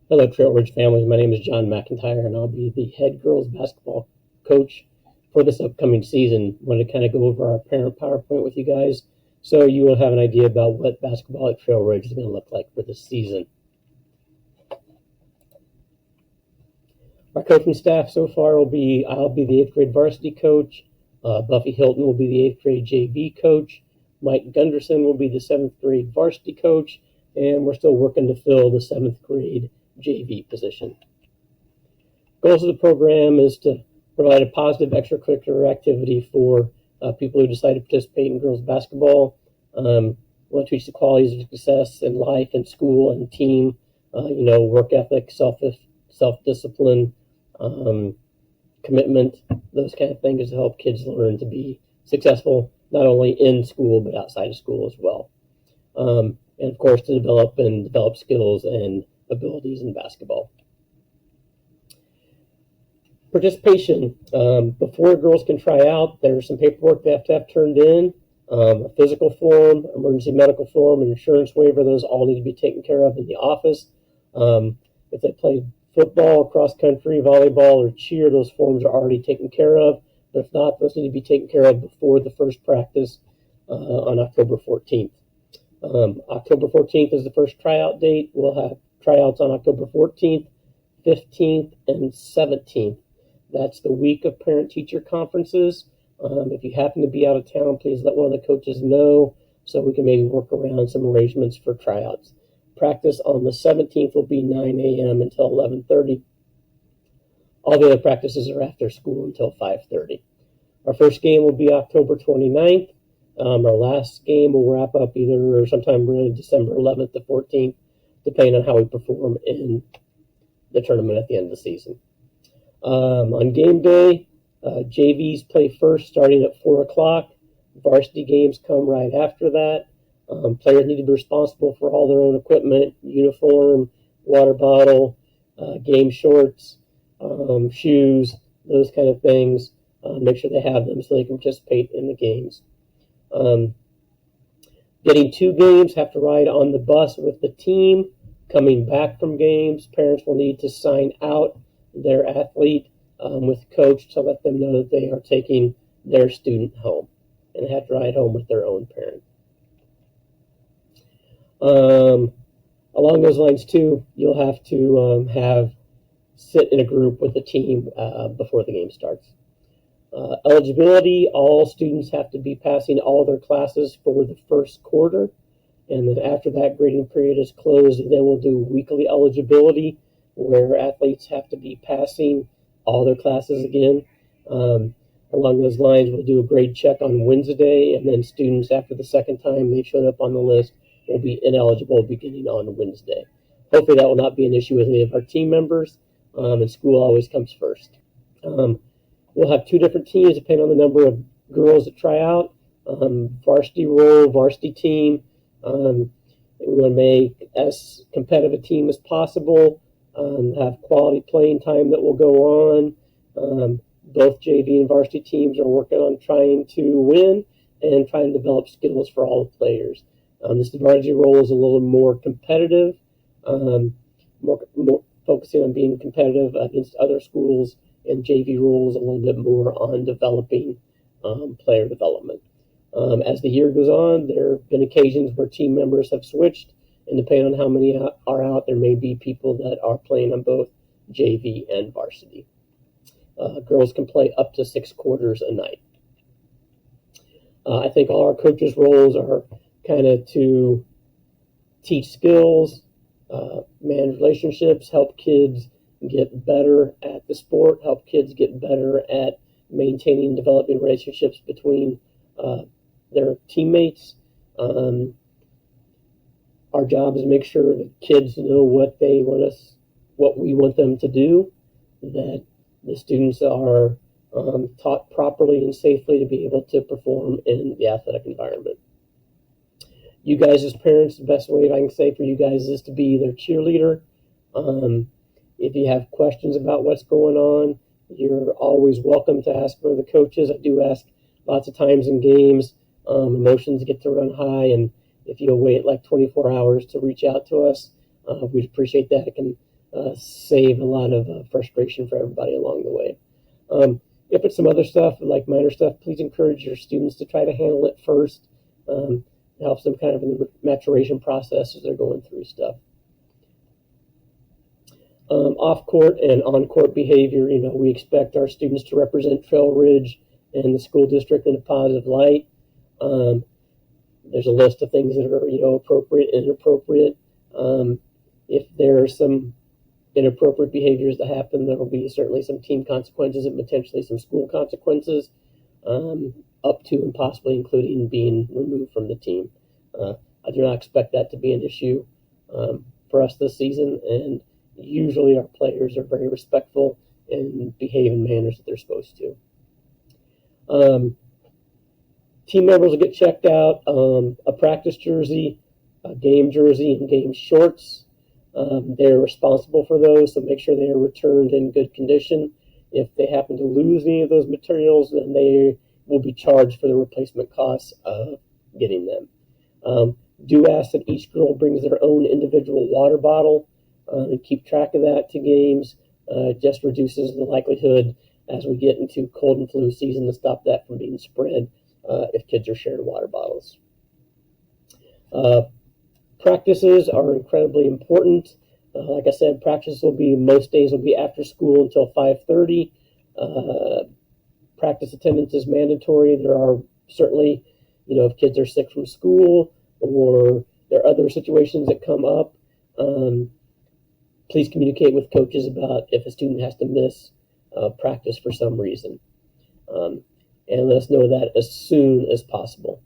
Hello, Trail Ridge families. My name is John McIntyre, and I'll be the head girls basketball coach for this upcoming season. I want to kind of go over our parent PowerPoint with you guys so you will have an idea about what basketball at Trail Ridge is going to look like for this season. Our coaching staff so far will be, I'll be the 8th grade varsity coach. Buffy Hilton will be the 8th grade JV coach. Mike Gunderson will be the 7th grade varsity coach. And we're still working to fill the 7th grade JV position. Goals of the program is to provide a positive extracurricular activity for people who decide to participate in girls basketball. We want to teach the qualities of success in life and school and team, work ethic, self-discipline, commitment, those kind of things to help kids learn to be successful, not only in school, but outside of school as well. And of course, to develop skills and abilities in basketball. Participation. Before girls can try out, there's some paperwork they have to have turned in, a physical form, emergency medical form, an insurance waiver. Those all need to be taken care of in the office. If they play football, cross country, volleyball, or cheer, those forms are already taken care of. But if not, those need to be taken care of before the first practice on October 14th. October 14th is the first tryout date. We'll have tryouts on October 14th, 15th, and 17th. That's the week of parent-teacher conferences. If you happen to be out of town, please let one of the coaches know so we can maybe work around some arrangements for tryouts. Practice on the 17th will be 9 a.m. until 11:30. All the other practices are after school until 5:30. Our first game will be October 29th. Our last game will wrap up either sometime really December 11th to 14th, depending on how we perform in the tournament at the end of the season. On game day, JVs play first starting at 4 o'clock. Varsity games come right after that. Players need to be responsible for all their own equipment, uniform, water bottle, game shorts, shoes, those kind of things. Make sure they have them so they can participate in the games. Getting to games, have to ride on the bus with the team. Coming back from games, parents will need to sign out their athlete with coach to let them know that they are taking their student home and have to ride home with their own parent. Along those lines too, you'll have to sit in a group with the team before the game starts. Eligibility, all students have to be passing all their classes for the first quarter, and then after that grading period is closed, then we'll do weekly eligibility where athletes have to be passing all their classes again. Along those lines, we'll do a grade check on Wednesday, and then students, after the second time they showed up on the list, will be ineligible beginning on Wednesday. Hopefully that will not be an issue with any of our team members, and school always comes first. We'll have two different teams depending on the number of girls that try out. Varsity role, varsity team. We want to make as competitive a team as possible, have quality playing time that will go on. Both JV and varsity teams are working on trying to win and trying to develop skills for all the players. This varsity role is a little more competitive, more focusing on being competitive against other schools, and JV roles a little bit more on developing player development. As the year goes on, there have been occasions where team members have switched, and depending on how many are out, there may be people that are playing on both JV and varsity. Girls can play up to 6 quarters a night. I think all our coaches' roles are kind of to teach skills, manage relationships, help kids get better at the sport, help kids get better at maintaining and developing relationships between their teammates. Our job is to make sure that kids know what we want them to do, that the students are taught properly and safely to be able to perform in the athletic environment. You guys as parents, the best way I can say for you guys is to be their cheerleader. If you have questions about what's going on, you're always welcome to ask one of the coaches. I do ask lots of times in games. Emotions get to run high, and if you'll wait like 24 hours to reach out to us, we'd appreciate that. It can save a lot of frustration for everybody along the way. If it's some other stuff, like minor stuff, please encourage your students to try to handle it first. It helps them kind of in the maturation process as they're going through stuff. Off-court and on-court behavior, we expect our students to represent Trail Ridge and the school district in a positive light. There's a list of things that are, appropriate and inappropriate. If there are some inappropriate behaviors that happen, there will be certainly some team consequences and potentially some school consequences, up to and possibly including being removed from the team. I do not expect that to be an issue for us this season, and usually our players are very respectful and behave in manners that they're supposed to. Team members will get checked out, a practice jersey, a game jersey, and game shorts. They're responsible for those, so make sure they are returned in good condition. If they happen to lose any of those materials, then they will be charged for the replacement costs of getting them. Do ask that each girl brings their own individual water bottle and keep track of that to games. Just reduces the likelihood as we get into cold and flu season to stop that from being spread if kids are sharing water bottles. Practices are incredibly important. Like I said, most days will be after school until 5:30. Practice attendance is mandatory. There are certainly, if kids are sick from school or there are other situations that come up, please communicate with coaches about if a student has to miss practice for some reason. And let us know that as soon as possible.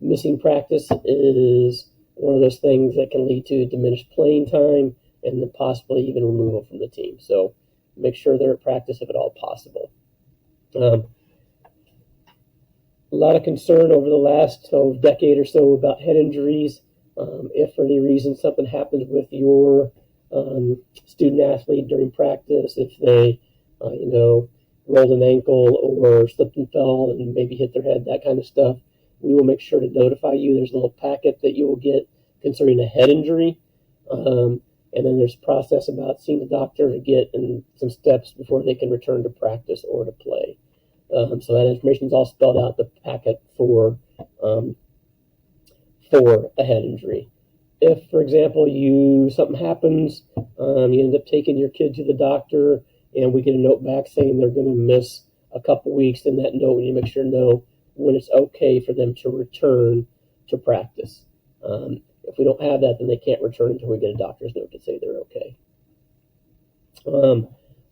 Missing practice is one of those things that can lead to diminished playing time and then possibly even removal from the team. So make sure they're at practice if at all possible. A lot of concern over the last decade or so about head injuries. If for any reason something happens with your student athlete during practice, if they, rolled an ankle or slipped and fell and maybe hit their head, that kind of stuff, we will make sure to notify you. There's a little packet that you will get concerning a head injury. And then there's a process about seeing the doctor to get and some steps before they can return to practice or to play. So that information is all spelled out in the packet for a head injury. If, for example, something happens, you end up taking your kid to the doctor, and we get a note back saying they're going to miss a couple weeks, then that note, we need to make sure to know when it's okay for them to return to practice. If we don't have that, then they can't return until we get a doctor's note to say they're okay.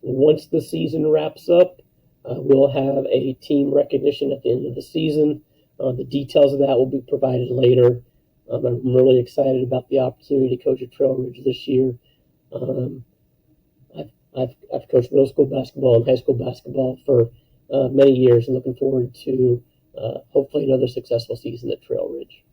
Once the season wraps up, we'll have a team recognition at the end of the season. The details of that will be provided later. I'm really excited about the opportunity to coach at Trail Ridge this year. I've coached middle school basketball and high school basketball for many years, and looking forward to hopefully another successful season at Trail Ridge.